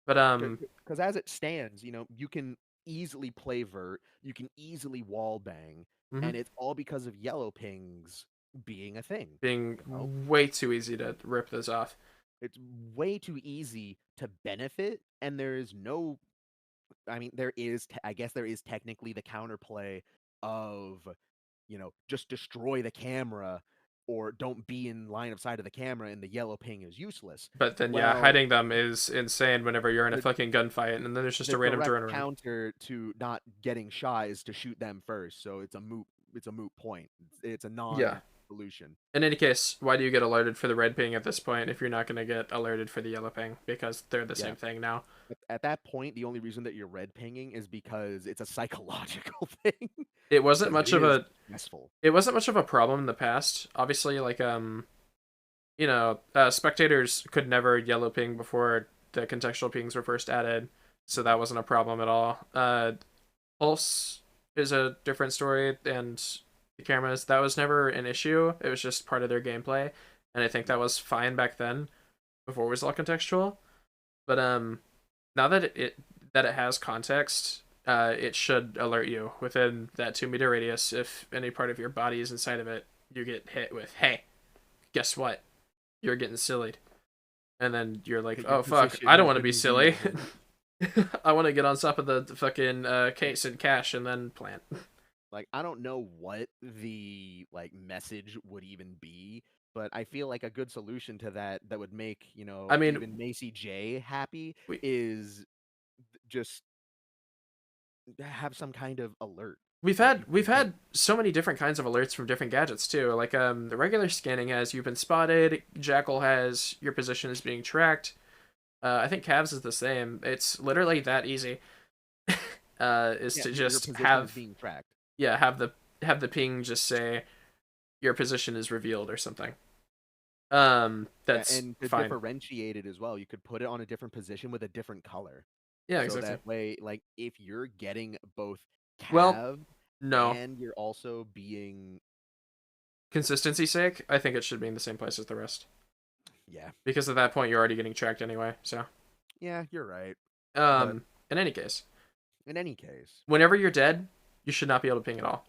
But Because as it stands, you can easily play vert, you can easily wall bang, mhm, and it's all because of yellow pings being a thing. being You know, way too easy to rip those off. it's way too easy to benefit, and there is no. I mean, I guess there is technically the counterplay of, just destroy the camera or don't be in line of sight of the camera, and the yellow ping is useless. But then yeah, Well, hiding them is insane whenever you're in a the fucking gunfight, and then there's just the a random direct drone around. counter to not getting shot is to shoot them first. So it's a moot point. It's a Yeah. non-solution. In any case, why do you get alerted for the red ping at this point if you're not going to get alerted for the yellow ping? Because they're the Yeah. same thing now. At that point, the only reason that you're red pinging is because it's a psychological thing. It wasn't Because it much of is a stressful. it wasn't much of a problem in the past. Obviously, like spectators could never yellow ping before the contextual pings were first added. so that wasn't a problem at all. Pulse is a different story, and the cameras, that was never an issue. It was just part of their gameplay, and I think that was fine back then before it was all contextual. But now that it has context, it should alert you within that 2 meter radius if any part of your body is inside of it. You get hit with, hey, guess what? You're getting sillied, and then you're like, Your oh fuck, I position don't has want to been be silly. revealed. I want to get on top of the fucking case and cash and then plant. Like, I don't know what the like message would even be, but I feel like a good solution to that that would make, I mean, even Macy J happy we is just have some kind of alert we've that had you can we've ping. had so many different kinds of alerts from different gadgets too. Like the regular scanning has you've been spotted. Jackal has your position is being tracked. I think Cavs is the same. It's literally that easy. Is Yeah, to your just position is have being tracked. yeah have the ping just say your position is revealed or something. Yeah, That's and to fine. differentiate it as well, you could put it on a different position with a different color. Yeah, So exactly. that way, like, if you're getting both Well, Cav no. and you're also being, Consistency's sake, I think it should be in the same place as the rest. yeah, Because at that point you're already getting tracked anyway. So, yeah, you're right. But um, in any case, in any case, whenever you're dead, you should not be able to ping at all.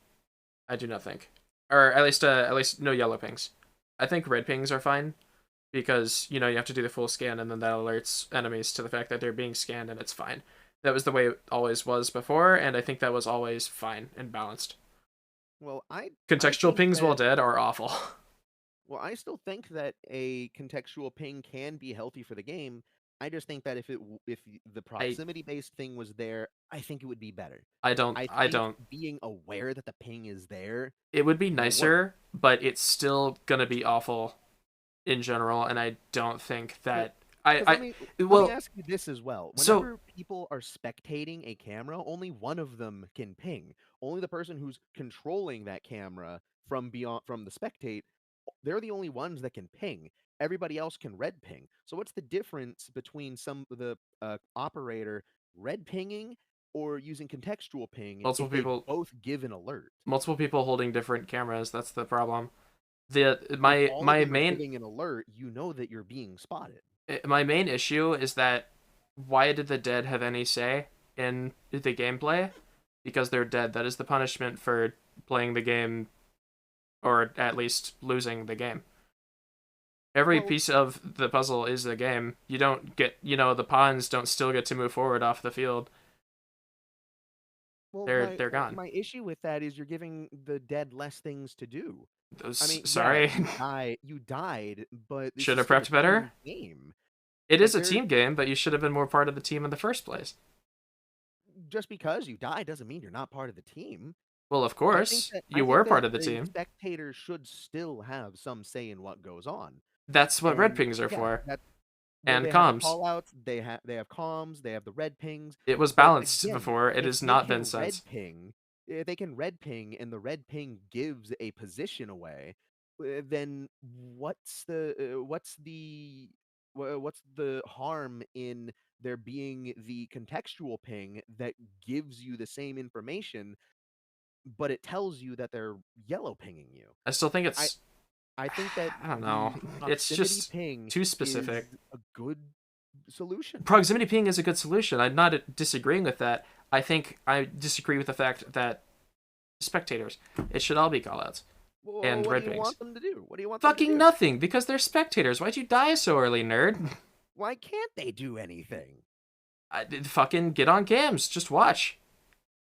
I do not think, or at least no yellow pings. I think red pings are fine because you know you have to do the full scan and then that alerts enemies to the fact that they're being scanned and it's fine. That was the way it always was before, and I think that was always fine and balanced. well, I Contextual think pings while that dead are awful. well, I still think that a contextual ping can be healthy for the game. I just think that if the I proximity based thing was there, I think it would be better. I I think don't. being aware that the ping is there It would be will work. nicer, but it's still gonna be awful in general, and I don't think Well, that because let me well, ask you this as well. so Whenever people are spectating a camera, only one of them can ping. Only the person who's controlling that camera from the spectate, they're the only ones that can ping. Everybody else can red ping. So what's the difference between some the operator red pinging or using contextual ping multiple if they people both give an alert? multiple people holding different cameras, that's the problem. The If all of my them are main giving an alert, you know that you're being spotted. my main issue is that why did the dead have any say in the gameplay? Because they're dead. That is the punishment for playing the game or at least losing the game. Every Well, piece of the puzzle is the game. You don't get, you know, the pawns don't still get to move forward off the field. Well, They're gone. my issue with that is you're giving the dead less things to do. I Those, mean, yeah, sorry. you died, but this Should is have still a prepped better. team game. It is Like a there, team game, but you should have been more part of the team in the first place. just because you die doesn't mean you're not part of the team. Well, of course, I you think were that part of the a team. spectator should still have some say in what goes on. That's what red And pings are yeah, for. that well, And they have the comms. call outs, they have comms, they have the red pings. It was But balanced again, before. It if has they not been can red since. ping, if they can red ping and the red ping gives a position away, then what's the harm in there being the contextual ping that gives you the same information, but it tells you that they're yellow pinging you? I still think I it's I think that I don't know. the It's proximity just ping too is specific. a good solution. Proximity ping is a good solution. I'm not disagreeing with that. I think I disagree with the fact that spectators, it should all be callouts Well, and what do red you pings. want them to do? What do you want them to Fucking do? nothing because they're spectators. Why'd you die so early, nerd? Why can't they do anything? Fucking get on cams. Just watch.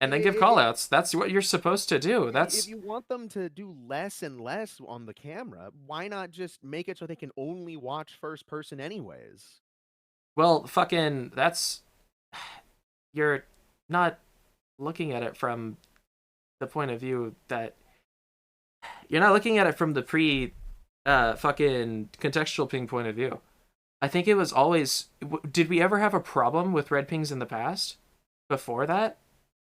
And then give I- callouts. That's what you're supposed to do. If That's you want them to do less and less on the camera, why not just make it so they can only watch first person anyways? well, fucking that's you're not looking at it from the point of view that you're not looking at it from the pre fucking contextual ping point of view. I think it was always did we ever have a problem with red pings in the past? Before that?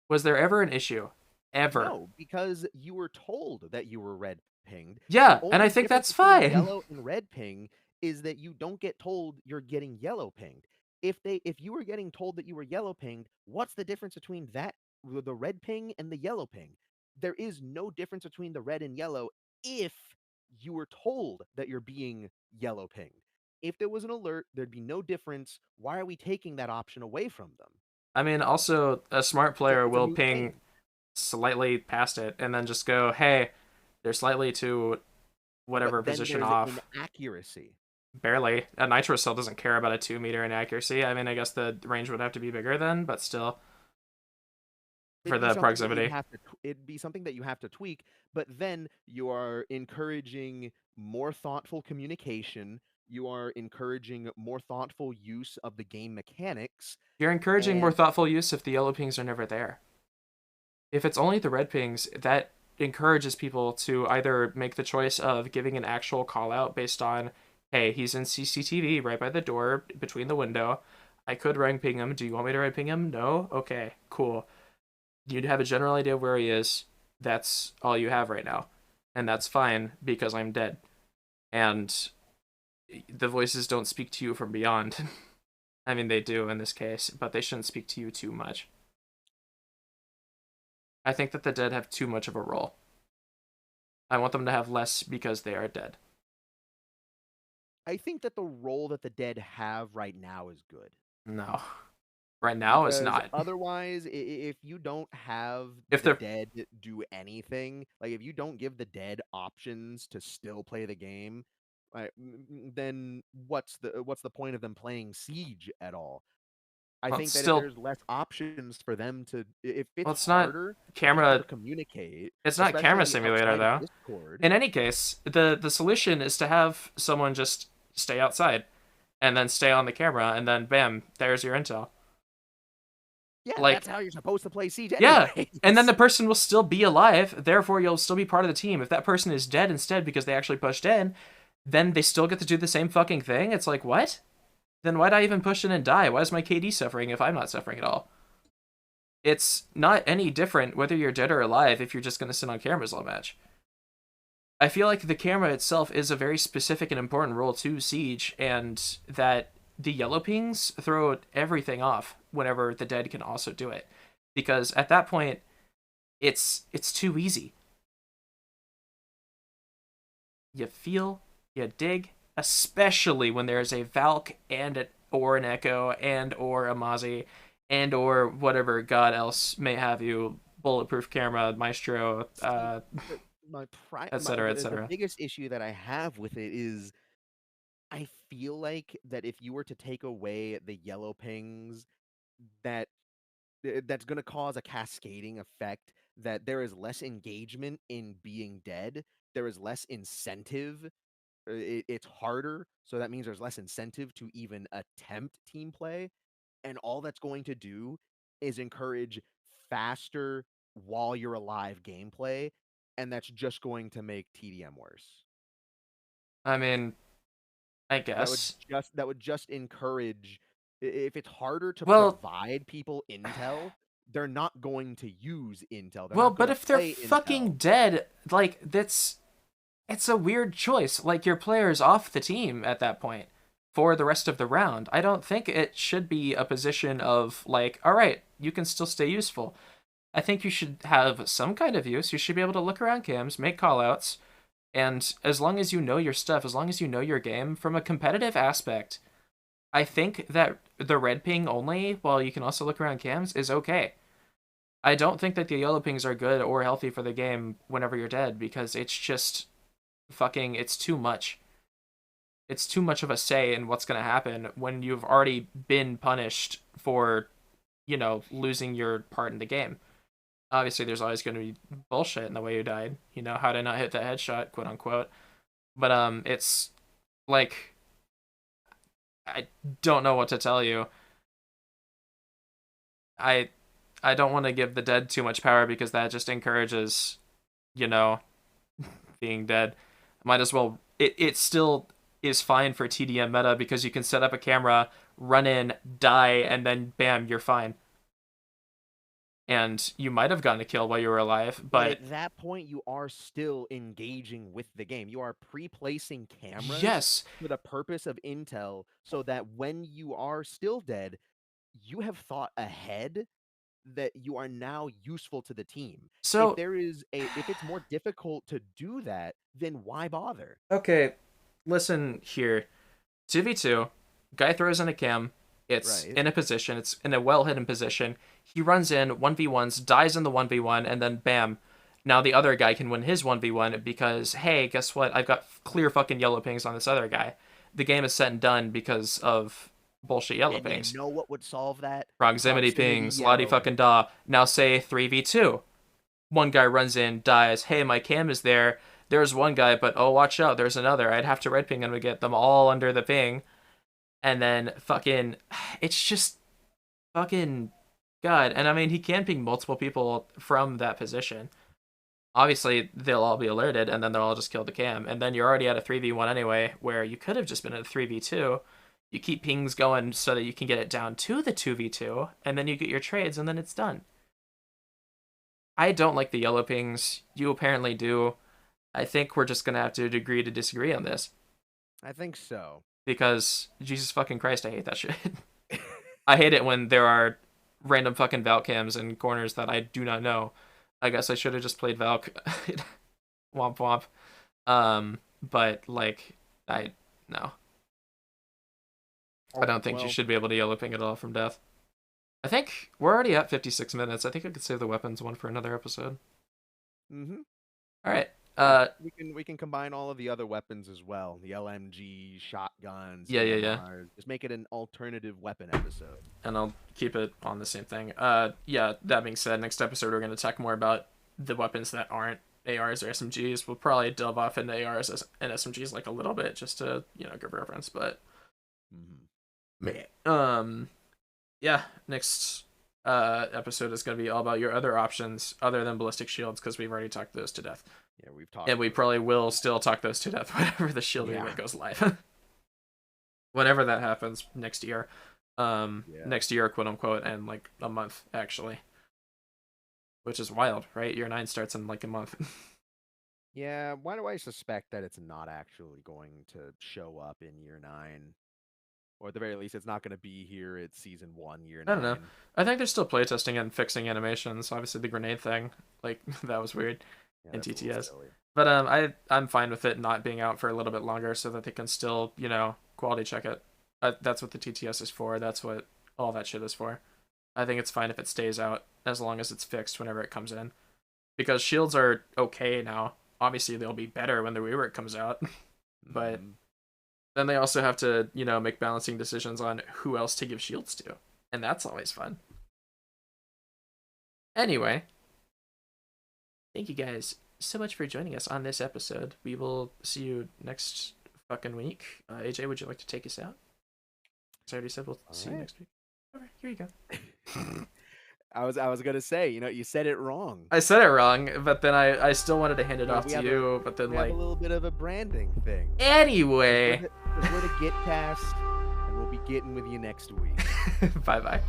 Was there ever an issue? Ever? No, because you were told that you were red pinged. The Yeah, and I only think difference that's between fine. yellow and red ping is that you don't get told you're getting yellow pinged. if you were getting told that you were yellow pinged, what's the difference between the red ping and the yellow ping? There is no difference between the red and yellow if you were told that you're being yellow pinged. If there was an alert, there'd be no difference. Why are we taking that option away from them? I mean, also a smart player It's a will moot ping thing. slightly past it and then just go, "Hey, they're slightly to But whatever then position there's off." inaccuracy. Barely. A nitro cell doesn't care about a 2 meter inaccuracy. I mean, I guess the range would have to be bigger then, but still, for It'd be the something that you'd proximity. have to it'd be something that you have to tweak, but then you are encouraging more thoughtful communication, you are encouraging more thoughtful use of the game mechanics, You're encouraging more and thoughtful use if the yellow pings are never there. If it's only the red pings, that encourages people to either make the choice of giving an actual call out based on, hey, he's in CCTV right by the door between the window. I could red ping him. Do you want me to red ping him? No? Okay, cool. You'd have a general idea of where he is. That's all you have right now. And that's fine because I'm dead. And the voices don't speak to you from beyond. I mean, they do in this case, but they shouldn't speak to you too much. I think that the dead have too much of a role. I want them to have less because they are dead. I think that the role that the dead have right now is good. No. Right now is Because not. otherwise, if you don't have If the they're dead do anything, like if you don't give the dead options to still play the game, right, then what's the point of them playing Siege at all? I well, it's think that if still there's less options for them to, if it's well, it's not harder for people to camera communicate, it's not camera especially simulator outside of though. Discord, In any case, the solution is to have someone just stay outside and then stay on the camera and then bam, there's your intel. yeah, that's Like, how you're supposed to play Siege yeah. anyway. And then the person will still be alive, therefore you'll still be part of the team. If that person is dead instead because they actually pushed in, then they still get to do the same fucking thing. It's like, what? Then why'd I even push in and die? Why is my KD suffering if I'm not suffering at all? It's not any different whether you're dead or alive if you're just going to sit on cameras all match. I feel like the camera itself is a very specific and important role to Siege, and that the yellow pings throw everything off whenever the dead can also do it. Because at that point, it's too easy. You feel, you dig, especially when there's a Valk or an Echo and or a Mozzie and or whatever god else may have you, bulletproof camera, Maestro, See, the, my pri my etc. the etc. biggest issue that I have with it is I feel like that if you were to take away the yellow pings, that that's going to cause a cascading effect, that there is less engagement in being dead, there is less incentive. It's harder, so that means there's less incentive to even attempt team play, and all that's going to do is encourage faster while you're alive gameplay, and that's just going to make TDM worse. I mean, I guess. That would just encourage, if it's harder to Well, provide people intel, they're not going to use intel. They're well, not but going to if they're play intel. fucking dead, like that's it's a weird choice. Like your player's off the team at that point for the rest of the round. I don't think it should be a position of like, all right, you can still stay useful. I think you should have some kind of use. You should be able to look around cams, make callouts, and as long as you know your stuff, as long as you know your game from a competitive aspect, I think that the red ping only, while you can also look around cams, is okay. I don't think that the yellow pings are good or healthy for the game whenever you're dead because it's just fucking it's too much. It's too much of a say in what's going to happen when you've already been punished for, losing your part in the game. Obviously, there's always going to be bullshit in the way you died. How did I not hit that headshot, quote unquote. But it's like I don't know what to tell you. I I don't want to give the dead too much power because that just encourages, you know, being dead. Might as well. It still is fine for TDM meta because you can set up a camera, run in, die, and then bam, you're fine. and you might have gotten a kill while you were alive, But but at that point, you are still engaging with the game. You are pre-placing cameras yes. for the purpose of intel, so that when you are still dead, you have thought ahead that you are now useful to the team. So, If it's more difficult to do that, then why bother? okay, listen here. 2v2, guy throws in a cam, it's Right. in a position, it's in a well hidden position. He runs in, 1v1s, dies in the 1v1, and then bam. Now the other guy can win his 1v1 because, hey, guess what? I've got clear fucking yellow pings on this other guy. The game is set and done because of bullshit yellow And you pings. know what would solve that? Proximity Proximity pings, la di yellow fucking ping. da. Now say 3v2. One guy runs in, dies. Hey, my cam is there. There's one guy, but oh, watch out, there's another. I'd have to red ping him to get them all under the ping. And then fucking, it's just fucking God. And I mean, he can ping multiple people from that position. Obviously, they'll all be alerted, and then they'll all just kill the cam. And then you're already at a 3v1 anyway, where you could have just been at a 3v2. You keep pings going so that you can get it down to the 2v2, and then you get your trades, and then it's done. I don't like the yellow pings. You apparently do. I think we're just gonna have to agree to disagree on this. I think so. Because Jesus fucking Christ, I hate that shit. I hate it when there are random fucking Valk cams in corners that I do not know. I guess I should have just played Valk. Womp womp. But like, I no. I don't think you Well, should be able to yellow ping at all from death. I think we're already at 56 minutes. I think I could save the weapons one for another episode. mm-hmm. All right. We can combine all of the other weapons as well. The LMG, shotguns, Yeah. AMRs. Just make it an alternative weapon episode. And I'll keep it on the same thing. Yeah, that being said, next episode we're going to talk more about the weapons that aren't ARs or SMGs. We'll probably delve off into ARs and SMGs like a little bit just to, give reference, but yeah, next episode is going to be all about your other options other than ballistic shields because we've already talked those to death. Yeah, we've talked. And we probably will still talk those to death whenever the shield event goes live. Whenever that happens next year. Next year, quote unquote, and like a month actually, which is wild, right? Year 9 starts in like a month. Yeah, why do I suspect that it's not actually going to show up in year 9? Or at the very least, it's not going to be here at season 1, year 9. I don't know. I think they're still playtesting and fixing animations. Obviously, the grenade thing, like that was weird in TTS. But I'm fine with it not being out for a little bit longer so that they can still quality check it. That's what the TTS is for. That's what all that shit is for. I think it's fine if it stays out as long as it's fixed whenever it comes in. Because shields are okay now. Obviously, they'll be better when the rework comes out. But then they also have to, make balancing decisions on who else to give shields to. And that's always fun. Anyway, thank you guys so much for joining us on this episode. We will see you next fucking week. AJ, would you like to take us out? I already said we'll see you next week. All right, here you go. I was gonna say, you said it wrong. I said it wrong, but then I still wanted to hand it off to you, but then we have a little bit of a branding thing. Anyway, we're the Gitcast, and we'll be getting with you next week. Bye.